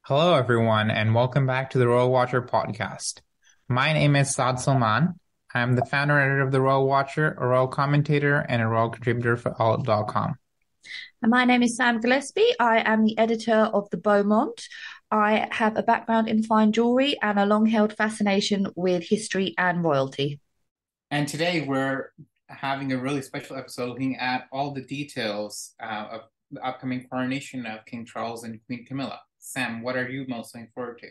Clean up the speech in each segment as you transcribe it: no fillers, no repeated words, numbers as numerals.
Hello, everyone, and welcome back to the Royal Watcher podcast. My name is Saad Salman. I'm the founder and editor of the Royal Watcher, a royal commentator, and a royal contributor for all.com. And my name is Sam Gillespie. I am the editor of the Beau Monde. I have a background in fine jewellery and a long-held fascination with history and royalty. And today we're having a really special episode looking at all the details of the upcoming coronation of King Charles and Queen Camilla. Sam, what are you most looking forward to?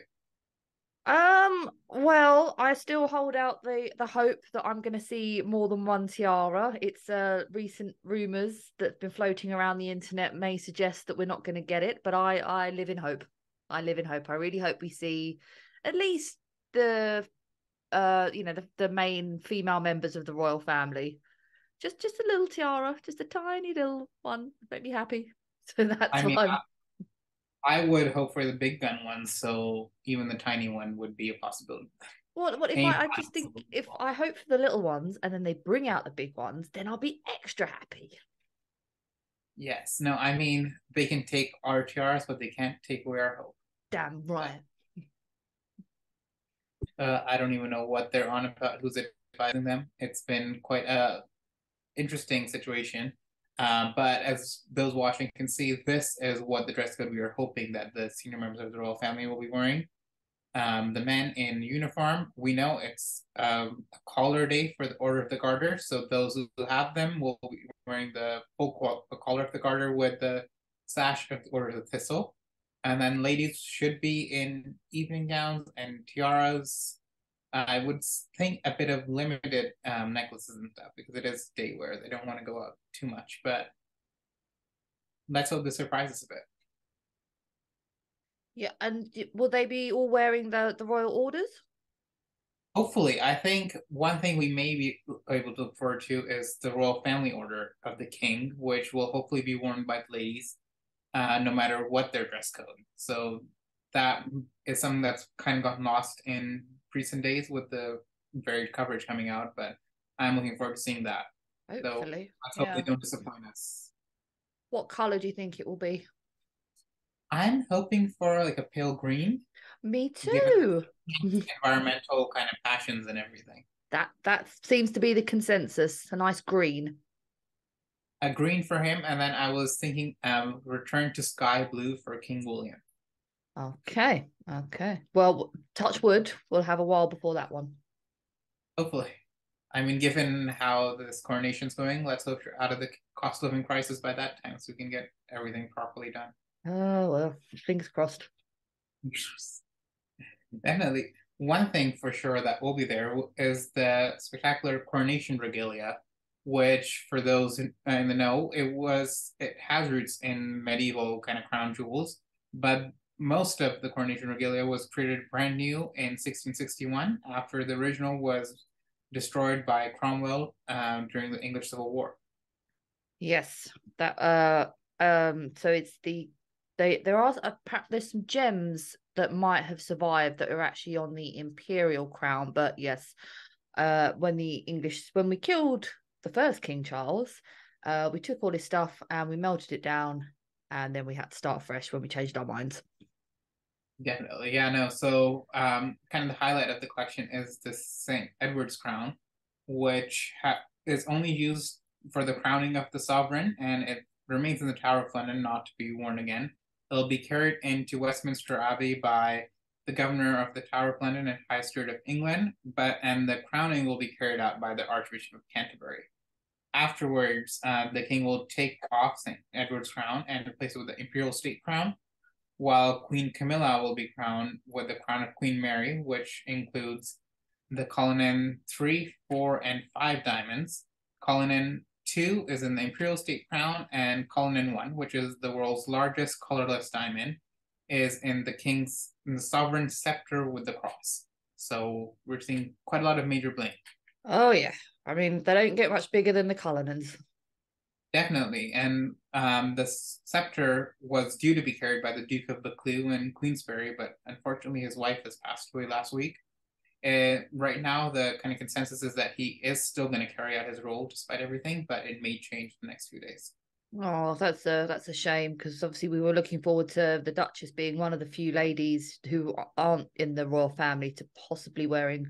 Well, I still hold out the hope that I'm going to see more than one tiara. It's recent rumors that've been floating around the internet may suggest that we're not going to get it, but I live in hope. I live in hope. I really hope we see at least the the main female members of the royal family. Just a little tiara, just a tiny little one, make me happy. So that's I what mean, I'm. I would hope for the big gun ones, so even the tiny one would be a possibility. What if A I just think possibility. if I hope for the little ones and then they bring out the big ones, then I'll be extra happy. Yes. No, I mean, they can take our tiaras, but they can't take away our hope. Damn right. I don't even know what they're on about, who's advising them. It's been quite a interesting situation. But as those watching can see, this is what the dress code we are hoping that the senior members of the royal family will be wearing. The men in uniform, we know it's a collar day for the Order of the Garter. So those who have them will be wearing the full collar of the Garter with the sash of the Order of the Thistle. And then ladies should be in evening gowns and tiaras. I would think a bit of limited necklaces and stuff because it is day wear. They don't want to go out too much, but let's hope this surprises a bit. Yeah, and will they be all wearing the royal orders? Hopefully, I think one thing we may be able to look forward to is the Royal Family Order of the King, which will hopefully be worn by the ladies, no matter what their dress code. So that is something that's kind of gotten lost in recent days with the varied coverage coming out, but I'm looking forward to seeing that. Though Hopefully, let's hope they yeah. don't disappoint us. What color do you think it will be? I'm hoping for like a pale green, Me given too. environmental kind of passions and everything. That seems to be the consensus. A nice green. A green for him, and then I was thinking return to sky blue for King William. Okay, okay. Well, touch wood. We'll have a while before that one. Hopefully. I mean, given how this coronation's going, let's hope you're out of the cost of living crisis by that time so we can get everything properly done. Oh well, fingers crossed. Definitely. One thing for sure that will be there is the spectacular coronation regalia, which for those in the know, it has roots in medieval kind of crown jewels, but most of the coronation regalia was created brand new in 1661 after the original was destroyed by Cromwell during the English Civil War. Yes, that so it's there are there's some gems that might have survived that are actually on the imperial crown, but yes, when we killed the first King Charles, we took all his stuff and we melted it down, and then we had to start fresh when we changed our minds. Definitely. Yeah, no. So, kind of the highlight of the collection is the St. Edward's crown, which is only used for the crowning of the sovereign, and it remains in the Tower of London, not to be worn again. It'll be carried into Westminster Abbey by the Governor of the Tower of London and High Steward of England, and the crowning will be carried out by the Archbishop of Canterbury. Afterwards, the king will take off St. Edward's crown and replace it with the imperial state crown, while Queen Camilla will be crowned with the crown of Queen Mary, which includes the Cullinan 3, 4, and 5 diamonds. Cullinan 2 is in the Imperial State Crown, and Cullinan 1, which is the world's largest colorless diamond, is in the sovereign scepter with the cross. So we're seeing quite a lot of major bling. Oh yeah, I mean they don't get much bigger than the Cullinans. Definitely. And the scepter was due to be carried by the Duke of Buccleuch and Queensberry, but unfortunately his wife has passed away last week. Right now, the kind of consensus is that he is still going to carry out his role despite everything, but it may change the next few days. Oh, that's a shame because obviously we were looking forward to the Duchess being one of the few ladies who aren't in the royal family to possibly wearing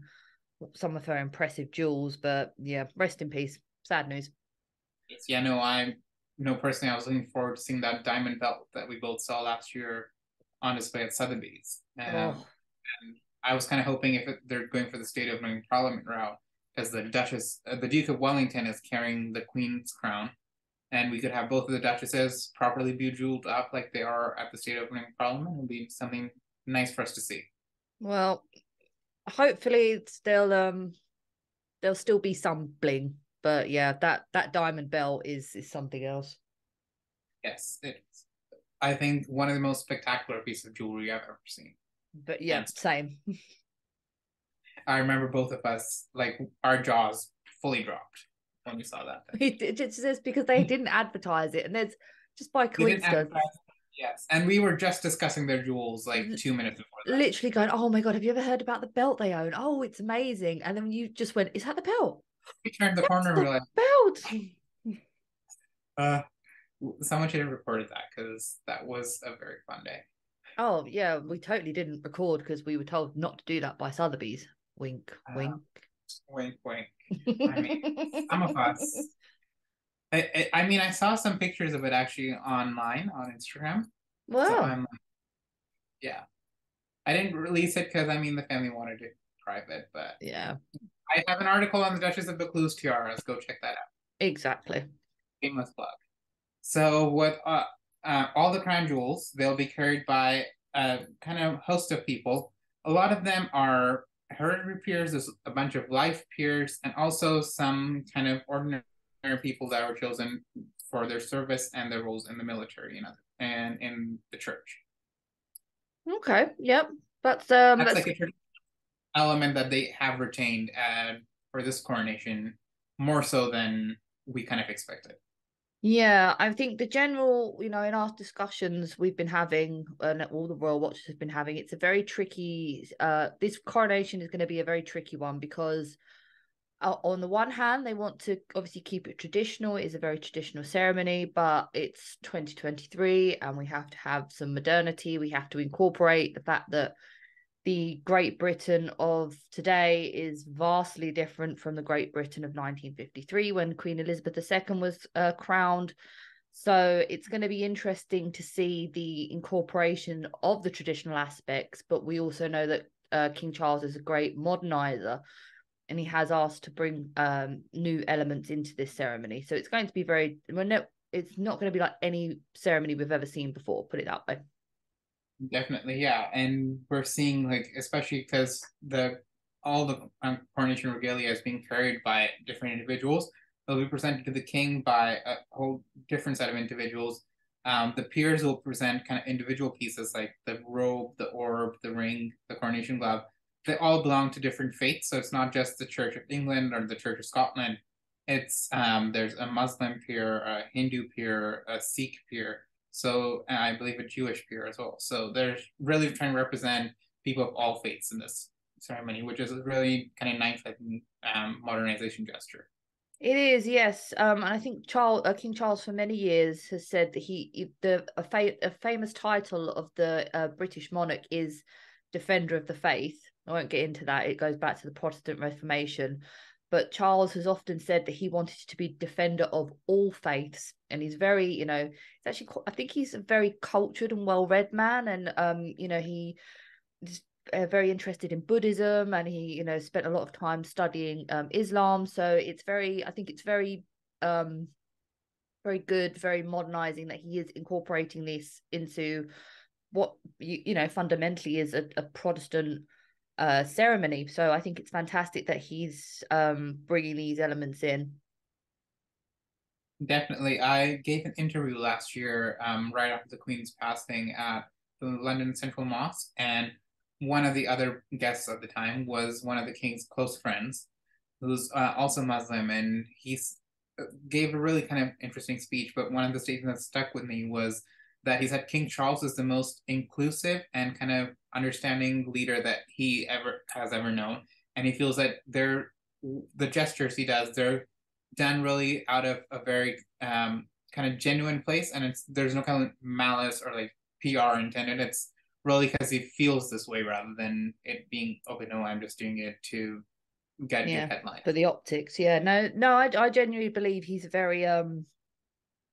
some of her impressive jewels. But yeah, rest in peace. Sad news. Yeah, no, personally, I was looking forward to seeing that diamond belt that we both saw last year on display at Sotheby's. Oh, And I was kind of hoping they're going for the state opening Parliament route, because the Duke of Wellington is carrying the Queen's crown, and we could have both of the Duchesses properly bejeweled up like they are at the state opening Parliament. It would be something nice for us to see. well, hopefully there'll still be some bling. But yeah, that diamond belt is something else. Yes, it's, I think, one of the most spectacular pieces of jewelry I've ever seen. But yeah, Hands down. same. I remember both of us, like, our jaws fully dropped when we saw that thing. It's just because they didn't advertise it, and there's just by They didn't coincidence, advertise it. Yes, and we were just discussing their jewels like 2 minutes before that. literally going, "Oh my god, have you ever heard about the belt they own? Oh, it's amazing!" And then you just went, "Is that the belt? We turned the That's corner and the we're like, belt." uh, someone should have recorded that, because that was a very fun day. Oh yeah, we totally didn't record because we were told not to do that by Sotheby's. Wink, Uh, wink. wink, wink. I mean, some of us. I mean, I saw some pictures of it actually online on Instagram. So Well, I'm like, yeah. I didn't release it because, I mean, the family wanted it private, but yeah, I have an article on the Duchess of Buccleuch's tiaras. Go check that out. exactly. Shameless plug. So with all the crown jewels, they'll be carried by a kind of host of people. A lot of them are hereditary peers. There's a bunch of life peers, and also some kind of ordinary people that were chosen for their service and their roles in the military and in the church. Okay, yep. That's That's like a element that they have retained for this coronation, more so than we kind of expected. Yeah, I think the general, in our discussions we've been having, and all the royal watchers have been having, it's a very tricky. This coronation is going to be a very tricky one because, on the one hand, they want to obviously keep it traditional. It is a very traditional ceremony, but it's 2023, and we have to have some modernity. We have to incorporate the fact that the Great Britain of today is vastly different from the Great Britain of 1953 when Queen Elizabeth II was crowned. So it's going to be interesting to see the incorporation of the traditional aspects, but we also know that King Charles is a great modernizer, and he has asked to bring new elements into this ceremony. So it's going to be it's not going to be like any ceremony we've ever seen before, put it that way. Definitely, yeah, and we're seeing, like, especially because the all the coronation regalia is being carried by different individuals. They'll be presented to the king by a whole different set of individuals. The peers will present kind of individual pieces like the robe, the orb, the ring, the coronation glove. They all belong to different faiths, so it's not just the Church of England or the Church of Scotland. It's there's a Muslim peer, a Hindu peer, a Sikh peer, so I believe a Jewish peer as well. So they're really trying to represent people of all faiths in this ceremony, which is a really kind of nice, I think, modernization gesture. It is, yes. And I think King Charles, for many years, has said that a famous title of the British monarch is Defender of the Faith. I won't get into that. It goes back to the Protestant Reformation. But Charles has often said that he wanted to be defender of all faiths, and he's very, it's actually, I think he's a very cultured and well-read man, and he is very interested in Buddhism, and he, spent a lot of time studying Islam. So I think it's very good, very modernizing that he is incorporating this into what fundamentally is a Protestant ceremony. So I think it's fantastic that he's bringing these elements in. Definitely. I gave an interview last year, right after the Queen's passing, at the London Central Mosque, and one of the other guests at the time was one of the King's close friends, who's also Muslim, and gave a really kind of interesting speech. But one of the statements that stuck with me was that he said King Charles is the most inclusive and kind of understanding leader that he ever known, and he feels that the gestures he does, they're done really out of a very kind of genuine place, and there's no kind of malice or like PR intended. It's really because he feels this way rather than it being, okay, no, I'm just doing it to get a good Yeah, headline. for the optics. Yeah, no, I genuinely believe he's a very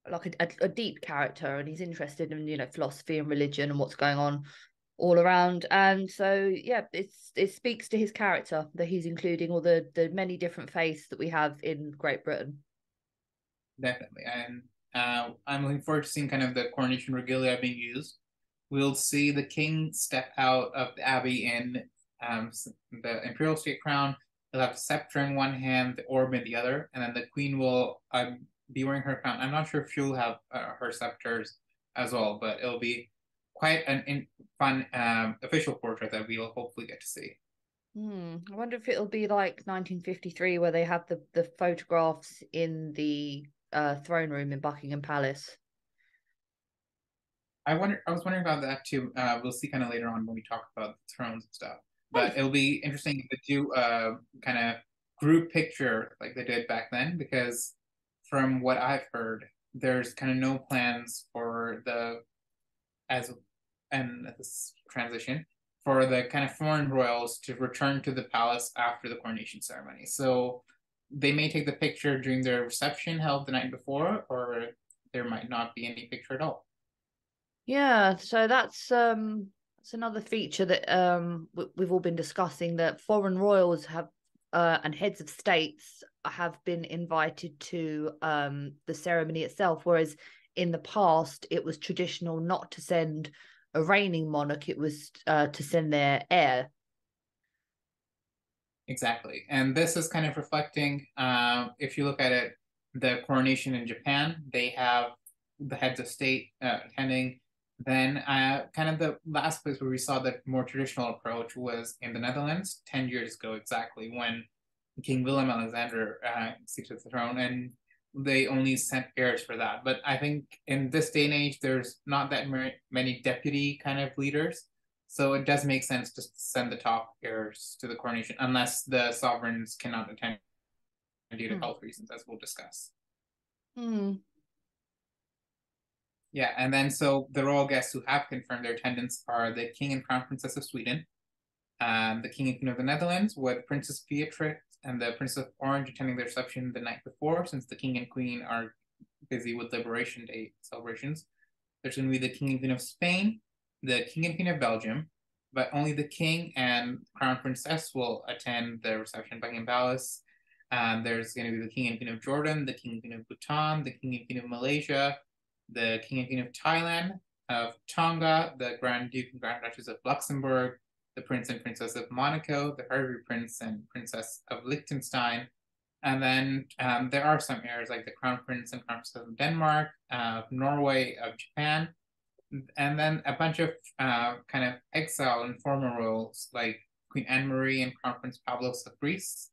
like a deep character, and he's interested in, you know, philosophy and religion and what's going on all around. And so yeah, it speaks to his character that he's including all the many different faiths that we have in Great Britain. Definitely. And I'm looking forward to seeing kind of the coronation regalia being used. We'll see the king step out of the abbey in the imperial state crown. He'll have the scepter in one hand, the orb in the other, and then the queen will be wearing her crown. I'm not sure if she'll have her scepters as well, but it'll be quite an fun official portrait that we'll hopefully get to see. I wonder if it'll be like 1953, where they have the photographs in the throne room in Buckingham Palace. I was wondering about that too. We'll see kind of later on when we talk about the thrones and stuff. Oh, But it'll be interesting to do a kind of group picture like they did back then, because from what I've heard, there's kind of no plans for the as and this transition for the kind of foreign royals to return to the palace after the coronation ceremony. So they may take the picture during their reception held the night before, or there might not be any picture at all. yeah. So that's another feature that we've all been discussing, that foreign royals have and heads of states have been invited to the ceremony itself, whereas in the past it was traditional not to send a reigning monarch; it was to send their heir. Exactly. And this is kind of reflecting, if you look at it, the coronation in Japan, they have the heads of state attending. Then, kind of the last place where we saw the more traditional approach was in the Netherlands 10 years ago, exactly, when King Willem Alexander seated the throne. And they only sent heirs for that. But I think in this day and age, there's not that many deputy kind of leaders. So it does make sense to send the top heirs to the coronation, unless the sovereigns cannot attend due to Hmm. health reasons, as we'll discuss. Hmm. Yeah, and then so the royal guests who have confirmed their attendance are the King and Crown Princess of Sweden, the King and Queen of the Netherlands, with Princess Beatrix and the Princess of Orange attending their reception the night before, since the King and Queen are busy with Liberation Day celebrations. There's going to be the King and Queen of Spain, the King and Queen of Belgium, but only the King and Crown Princess will attend the reception at Buckingham Palace. There's going to be the King and Queen of Jordan, the King and Queen of Bhutan, the King and Queen of Malaysia, the King and Queen of Thailand, of Tonga, the Grand Duke and Grand Duchess of Luxembourg, the Prince and Princess of Monaco, the Hervey Prince and Princess of Liechtenstein. And then there are some heirs like the Crown Prince and Crown Princess of Denmark, Norway, of Japan, and then a bunch of kind of exile and former royals like Queen Anne Marie and Crown Prince Pavlos of Greece,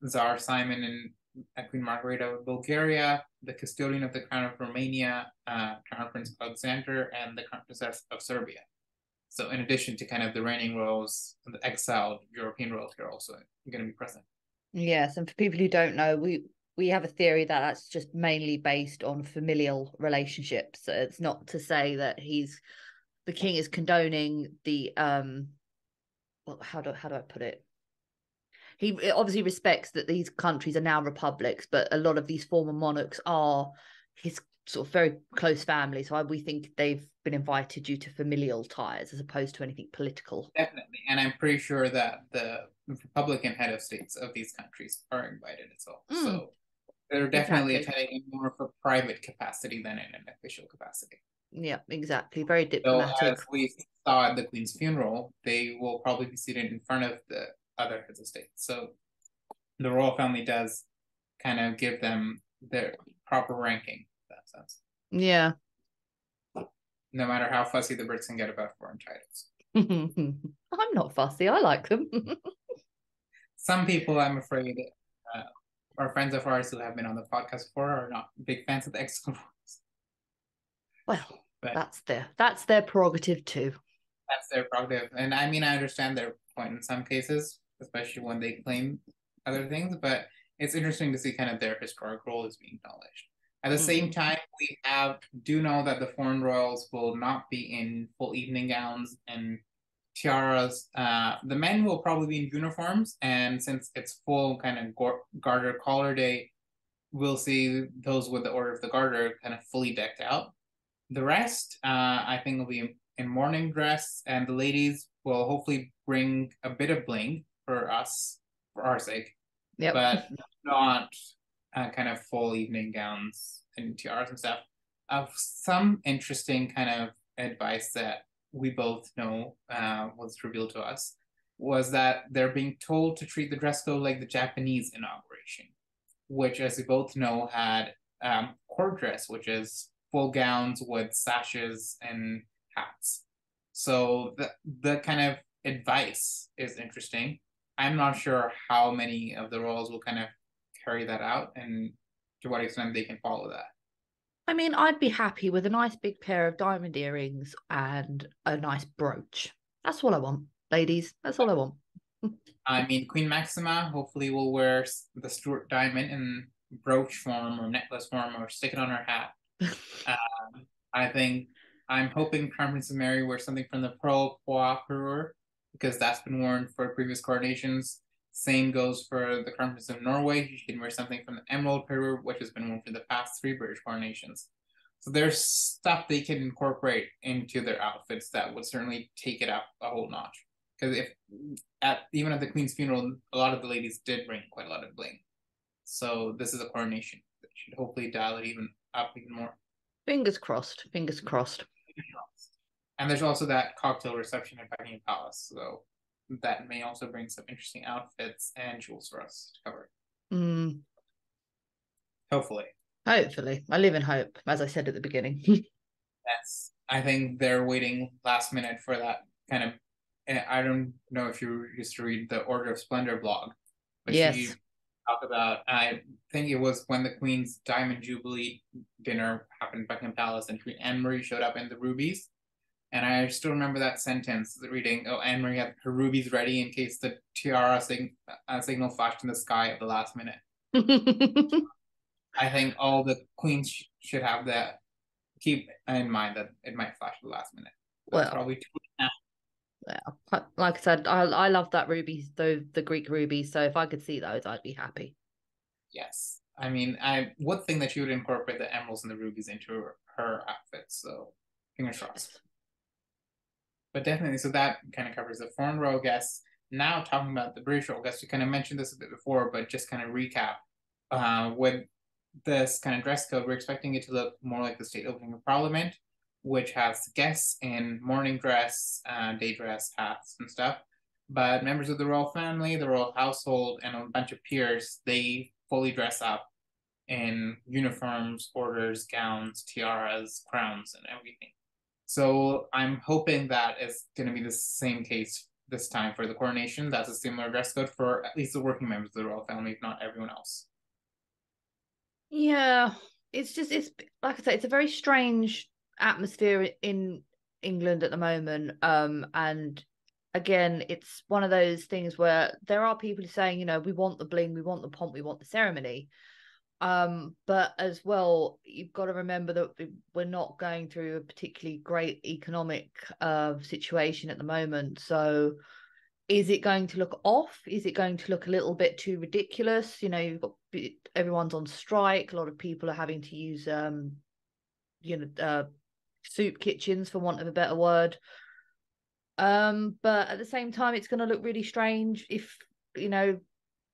Tsar Simon and Queen Margarita of Bulgaria, the custodian of the Crown of Romania, Crown Prince Alexander, and the Crown Princess of Serbia. So, in addition to kind of the reigning royals, the exiled European royals are also going to be present. Yes, and for people who don't know, we have a theory that that's just mainly based on familial relationships. So it's not to say that the king is condoning the well, how do I put it? He obviously respects that these countries are now republics, but a lot of these former monarchs are his sort of very close family. So we think they've been invited due to familial ties as opposed to anything political. Definitely. And I'm pretty sure that the Republican head of states of these countries are invited as well. Mm, So they're definitely exactly. attending in more of a private capacity than in an official capacity. Yeah, exactly. Very So diplomatic. as we saw at the Queen's funeral, they will probably be seated in front of the other heads of state. So the royal family does kind of give them their proper ranking in that sense. Yeah. No matter how fussy the Brits can get about foreign titles. I'm not fussy. I like them. Some people, I'm afraid, uh, are friends of ours who have been on the podcast before are not big fans of the excellent ones. Well, But that's their prerogative too. that's their prerogative. And I mean, I understand their point in some cases, especially when they claim other things, but it's interesting to see kind of their historic role as being acknowledged. At the same time, we do know that the foreign royals will not be in full evening gowns and tiaras. The men will probably be in uniforms, and since it's full kind of garter collar day, we'll see those with the Order of the Garter kind of fully decked out. The rest, I think, will be in morning dress, and the ladies will hopefully bring a bit of bling for us, for our sake, Yep. but not kind of full evening gowns and tiaras and stuff. Some interesting kind of advice that we both know was revealed to us was that they're being told to treat the dress code like the Japanese inauguration, which, as we both know, had court dress, which is full gowns with sashes and hats. So the kind of advice is interesting. I'm not sure how many of the roles will kind of carry that out and to what extent they can follow that. I mean, I'd be happy with a nice big pair of diamond earrings and a nice brooch. That's all I want, ladies. That's all I want. I mean, Queen Maxima hopefully will wear the Stuart diamond in brooch form or necklace form or stick it on her hat. I think I'm hoping Crown Princess Mary wears something from the Pearl Pois Parure because that's been worn for previous coronations. Same goes for the Crown Prince of Norway. She can wear something from the Emerald Parure, which has been worn for the past 3 British coronations. So there's stuff they can incorporate into their outfits that would certainly take it up a whole notch. Because even at the Queen's funeral, a lot of the ladies did bring quite a lot of bling. So this is a coronation that should hopefully dial it even more. Fingers crossed. Fingers crossed. And there's also that cocktail reception at Buckingham Palace, so that may also bring some interesting outfits and jewels for us to cover. Hopefully. Hopefully. I live in hope, as I said at the beginning. Yes. I think they're waiting last minute for that kind of. I don't know if you used to read the Order of Splendor blog, but yes. She talked about, I think it was when the Queen's Diamond Jubilee dinner happened at Buckingham Palace and Queen Anne-Marie showed up in the rubies. And I still remember that sentence, reading, "Oh, Anne-Marie had her rubies ready in case the tiara signal flashed in the sky at the last minute." I think all the queens should have that. Keep in mind that it might flash at the last minute. That's probably too late now. Yeah, like I said, I love that rubies, though, the Greek rubies. So if I could see those, I'd be happy. Yes, I mean, I would think that she would incorporate the emeralds and the rubies into her outfit. So fingers crossed. Yes. But definitely, so that kind of covers the foreign royal guests. Now talking about the British royal guests, we kind of mentioned this a bit before, but just kind of recap. With this kind of dress code, we're expecting it to look more like the state opening of Parliament, which has guests in morning dress, day dress, hats and stuff. But members of the royal family, the royal household, and a bunch of peers, they fully dress up in uniforms, orders, gowns, tiaras, crowns, and everything. So I'm hoping that is going to be the same case this time for the coronation. That's a similar dress code for at least the working members of the royal family, if not everyone else. Yeah, it's like I say, it's a very strange atmosphere in England at the moment. And again, it's one of those things where there are people saying, we want the bling, we want the pomp, we want the ceremony. But as well, you've got to remember that we're not going through a particularly great economic situation at the moment. So is it going to look off? Is it going to look a little bit too ridiculous? You've got everyone's on strike. A lot of people are having to use soup kitchens, for want of a better word. But at the same time, it's going to look really strange if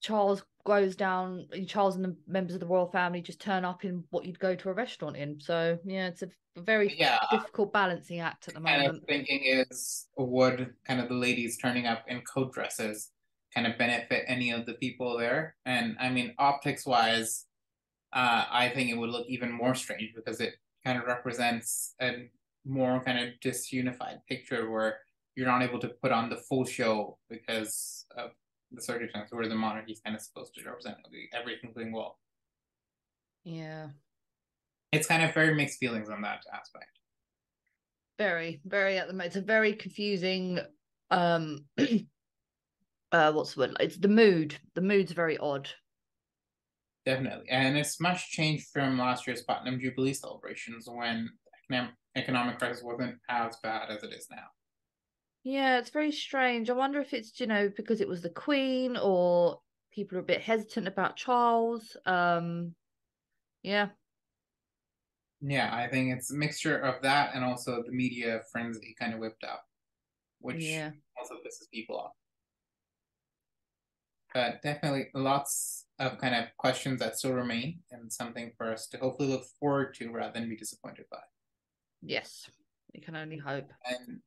Charles goes down, Charles and the members of the royal family just turn up in what you'd go to a restaurant in. So yeah, it's a very difficult balancing act at the moment. Kind of thinking is, would kind of the ladies turning up in coat dresses kind of benefit any of the people there? And I mean, optics wise, I think it would look even more strange because it kind of represents a more kind of disunified picture where you're not able to put on the full show because of the circumstances where the monarchy is kind of supposed to represent everything going well. Yeah. It's kind of very mixed feelings on that aspect. Very, very at the moment. It's a very confusing what's the word? It's the mood. The mood's very odd. Definitely. And it's much changed from last year's Platinum Jubilee celebrations when economic crisis wasn't as bad as it is now. Yeah, it's very strange. I wonder if it's, because it was the Queen or people are a bit hesitant about Charles. Yeah, Yeah, I think it's a mixture of that and also the media frenzy kind of whipped up, which yeah. also pisses people off. But definitely lots of kind of questions that still remain and something for us to hopefully look forward to rather than be disappointed by. Yes. We can only hope. And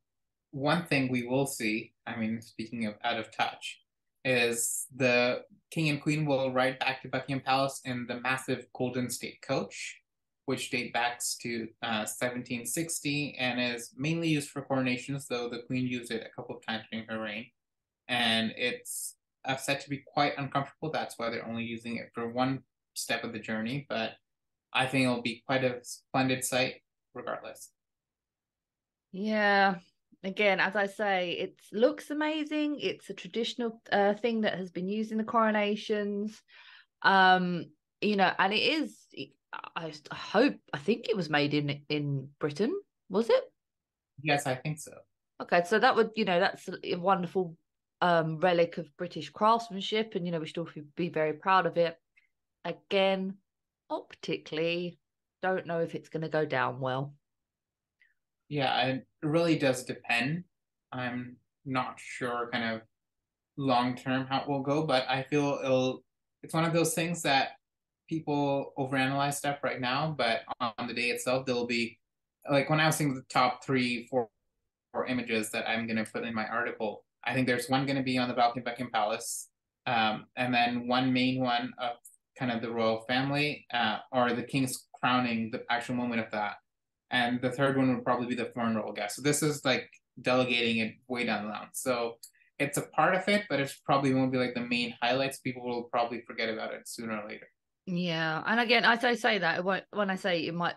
one thing we will see, I mean, speaking of out of touch, is the king and queen will ride back to Buckingham Palace in the massive Golden State coach, which date back to 1760 and is mainly used for coronations, though the queen used it a couple of times during her reign. And it's said to be quite uncomfortable. That's why they're only using it for one step of the journey, but I think it'll be quite a splendid sight regardless. Yeah. Again, as I say, it looks amazing. It's a traditional thing that has been used in the coronations. Um, and it is. I think it was made in Britain. Was it? Yes, I think so. Okay, so that would, that's a wonderful relic of British craftsmanship, and we should all be very proud of it. Again, optically, don't know if it's going to go down well. Yeah, it really does depend. I'm not sure kind of long term how it will go, but I feel it's one of those things that people overanalyze stuff right now, but on the day itself, there'll be like when I was thinking the top three, four images that I'm gonna put in my article. I think there's one gonna be on the balcony of Buckingham Palace, and then one main one of kind of the royal family, or the king's crowning, the actual moment of that, and the third one would probably be the foreign royal guest. So this is like delegating it way down the line. So it's a part of it, but it's probably won't be like the main highlights. People will probably forget about it sooner or later. Yeah, and again, as I say that, it won't, when I say it might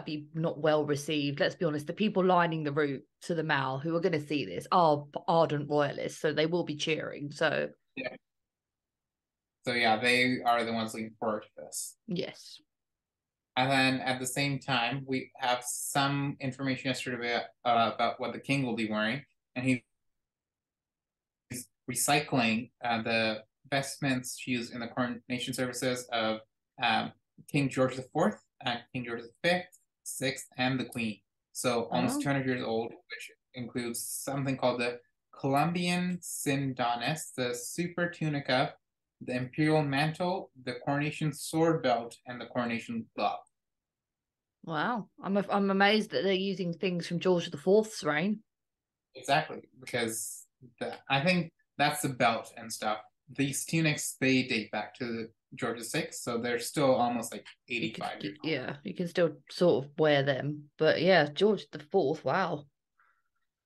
be not well received. Let's be honest, the people lining the route to the Mall who are going to see this are ardent royalists, so they will be cheering. So Yeah. So yeah, they are the ones looking forward to this. yes, And then at the same time, we have some information yesterday about what the king will be wearing, and he's recycling the vestments used in the coronation services of um, King George IV, King George V, Sixth, and the Queen. So almost oh 200 years old, which includes something called the Columbian Sindonis, the Super Tunica, the Imperial Mantle, the Coronation Sword Belt, and the Coronation Glove. wow, I'm amazed that they're using things from George the Fourth's reign. Exactly, because I think that's the belt and stuff. These tunics they date back to George VI, so they're still almost like You could, 85 years old. yeah, you can still sort of wear them, but yeah, George the Fourth, wow.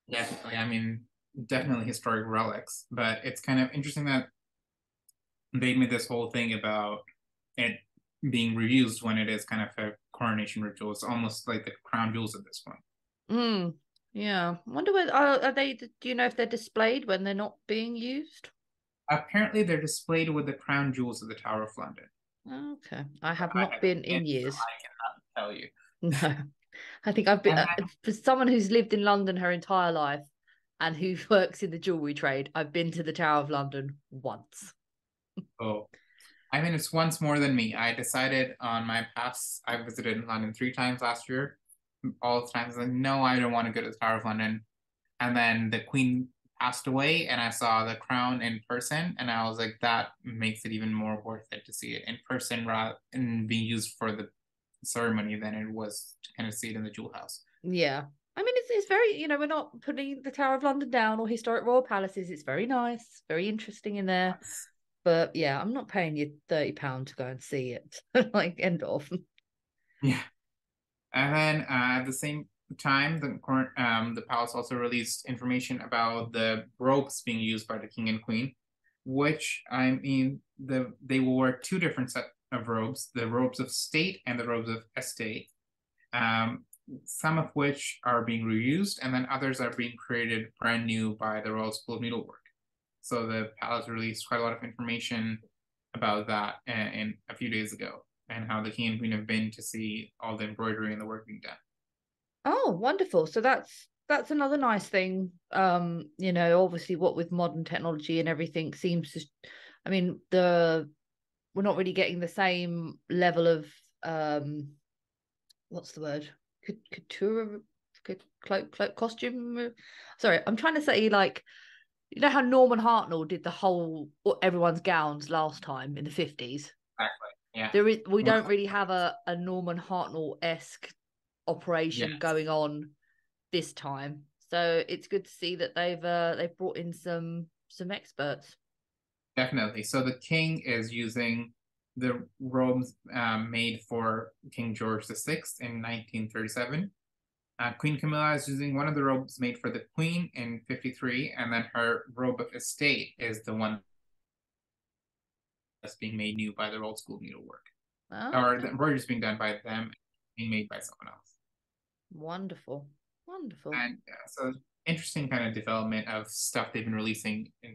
Definitely, I mean, definitely historic relics. But it's kind of interesting that they made this whole thing about it being reused when it is kind of a coronation ritual. It's almost like the crown jewels at this point. Mm, yeah, I wonder where are they? Do you know if they're displayed when they're not being used? Apparently, they're displayed with the crown jewels of the Tower of London. Okay, I But have I not haven't been been, in so years. I cannot tell you. No, I think I've been And for someone who's lived in London her entire life and who works in the jewelry trade. I've been to the Tower of London once. oh, I mean, it's once more than me. I decided on my pass. I visited London 3 times last year. All the times, like, no, I don't want to go to the Tower of London. And then the Queen passed away, and I saw the crown in person, and I was like, that makes it even more worth it to see it in person rather than being used for the ceremony than it was to kind of see it in the jewel house. Yeah. I mean, it's very, we're not putting the Tower of London down or historic royal palaces. It's very nice, very interesting in there. That's, But yeah, I'm not paying you £30 to go and see it. Like, end of. yeah. And then at the same time, the palace also released information about the robes being used by the king and queen, which I mean, they will wear two different set of robes: the robes of state and the robes of estate. Um, some of which are being reused, and then others are being created brand new by the Royal School of Needlework. So the palace released quite a lot of information about that in a few days ago, and how the king and queen have been to see all the embroidery and the work being done. Oh, wonderful. So that's another nice thing. Obviously what with modern technology and everything seems to, I mean, we're not really getting the same level of what's the word? Couture, cloak, costume. Sorry, I'm trying to say, like, you know how Norman Hartnell did the whole everyone's gowns last time in the 50s. Exactly. Yeah. We Well, don't really have a Norman Hartnell-esque operation yes, going on this time. So it's good to see that they've brought in some experts. definitely. So the king is using the robes made for King George VI in 1937. Queen Camilla is using one of the robes made for the Queen in 53, and then her robe of estate is the one that's being made new by their old school needlework. Oh, Or the okay. embroidery is being done by them, being made by someone else. Wonderful. Wonderful. And so interesting kind of development of stuff they've been releasing in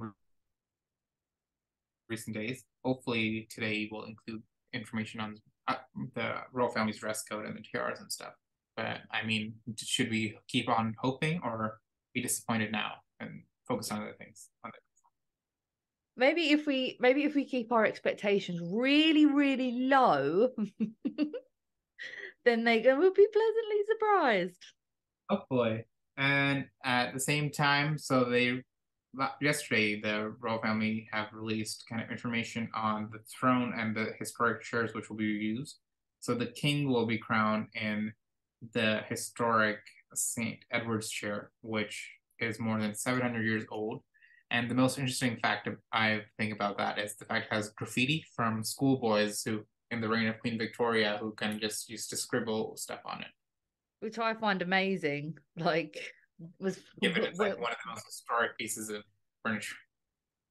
recent days. Hopefully today will include information on the royal family's dress code and the tiaras and stuff. But I mean, should we keep on hoping or be disappointed now and focus on other things? Maybe if we keep our expectations really, really low, then they will be pleasantly surprised. Hopefully. And at the same time, so they yesterday the royal family have released kind of information on the throne and the historic chairs which will be used. So the king will be crowned in the historic St. Edward's chair, which is more than 700 years old. And the most interesting fact I think about that is the fact it has graffiti from schoolboys who, in the reign of Queen Victoria, who kind of just used to scribble stuff on it. Which I find amazing. Like, was Given it's like one of the most historic pieces of furniture.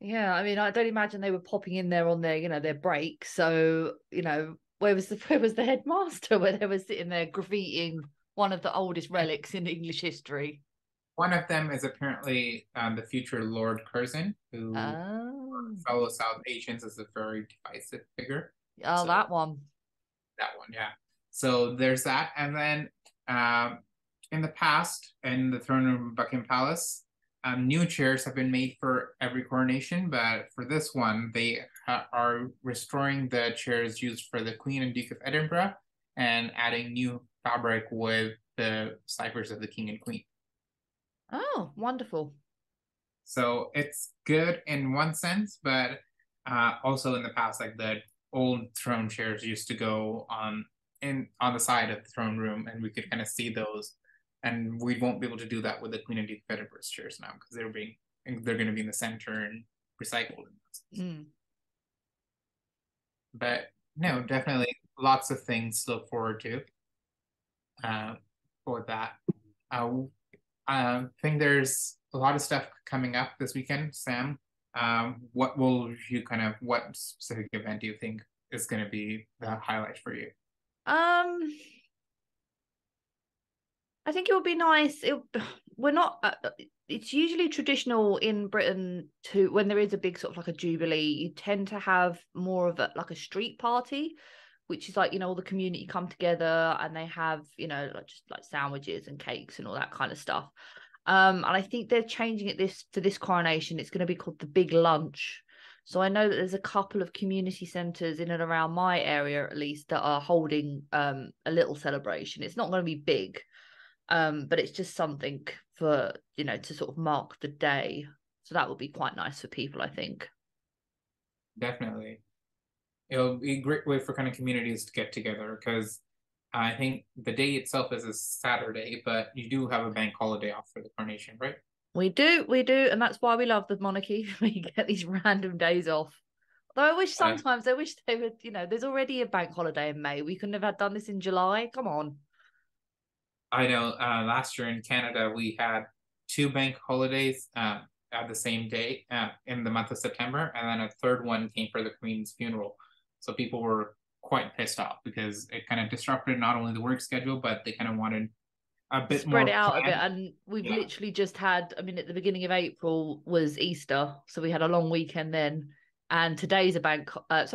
yeah. I mean, I don't imagine they were popping in there on their break. So where was the headmaster where they were sitting there graffitiing one of the oldest relics in English history? One of them is apparently the future Lord Curzon, who Oh, fellow South Asians is a very divisive figure. oh, So that one. that one, yeah. So there's that, and then um, in the past, in the throne room of Buckingham Palace, new chairs have been made for every coronation, but for this one, they are restoring the chairs used for the Queen and Duke of Edinburgh and adding new fabric with the ciphers of the King and Queen. Oh, wonderful. So it's good in one sense, but also in the past, like the old throne chairs used to go on the side of the throne room, and we could kind of see those. And we won't be able to do that with the Queen and Duke of Edinburgh's chairs now because they're going to be in the center and recycled. Mm. But no, definitely lots of things to look forward to uh, for that. I think there's a lot of stuff coming up this weekend, Sam. What specific event do you think is going to be the highlight for you? Um, I think it would be nice. We're not. It's usually traditional in Britain to when there is a big sort of like a jubilee, you tend to have more of a street party, which is like all the community come together and they have like just like sandwiches and cakes and all that kind of stuff. And I think they're changing it for this coronation. It's going to be called the Big Lunch. So I know that there's a couple of community centres in and around my area, at least, that are holding a little celebration. It's not going to be big, but it's just something for to sort of mark the day. So that would be quite nice for people, I think. Definitely, it'll be a great way for kind of communities to get together because I think the day itself is a Saturday, but you do have a bank holiday off for the coronation, right? We do, and that's why we love the monarchy. We get these random days off. Though I wish they would, there's already a bank holiday in May. We couldn't have had done this in July. Come on. I know last year in Canada we had two bank holidays at the same day in the month of September, and then a third one came for the Queen's funeral. So people were quite pissed off because it kind of disrupted not only the work schedule, but they kind of wanted a bit Spread it more out a bit, planned. and we've Yeah, literally just had. I mean, at the beginning of April was Easter, so we had a long weekend then, And today's a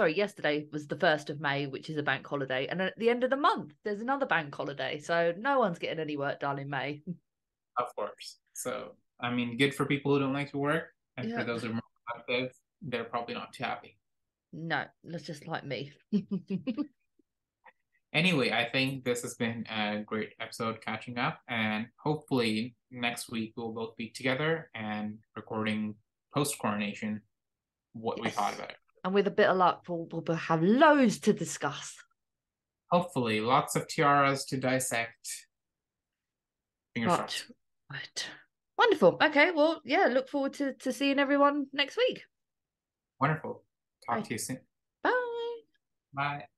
yesterday was the 1st of May, which is a bank holiday. And at the end of the month, there's another bank holiday. So no one's getting any work done in May. Of course. So, I mean, good for people who don't like to work. And for Yeah. those who are more productive, they're probably not too happy. No, that's just like me. Anyway, I think this has been a great episode catching up. And hopefully next week we'll both be together and recording post coronation what we thought Yes. about it. And with a bit of luck, we'll have loads to discuss. Hopefully, lots of tiaras to dissect. Fingers But, crossed. but wonderful. Okay, well, yeah, look forward to seeing everyone next week. Wonderful. Talk Right. to you soon. Bye. Bye.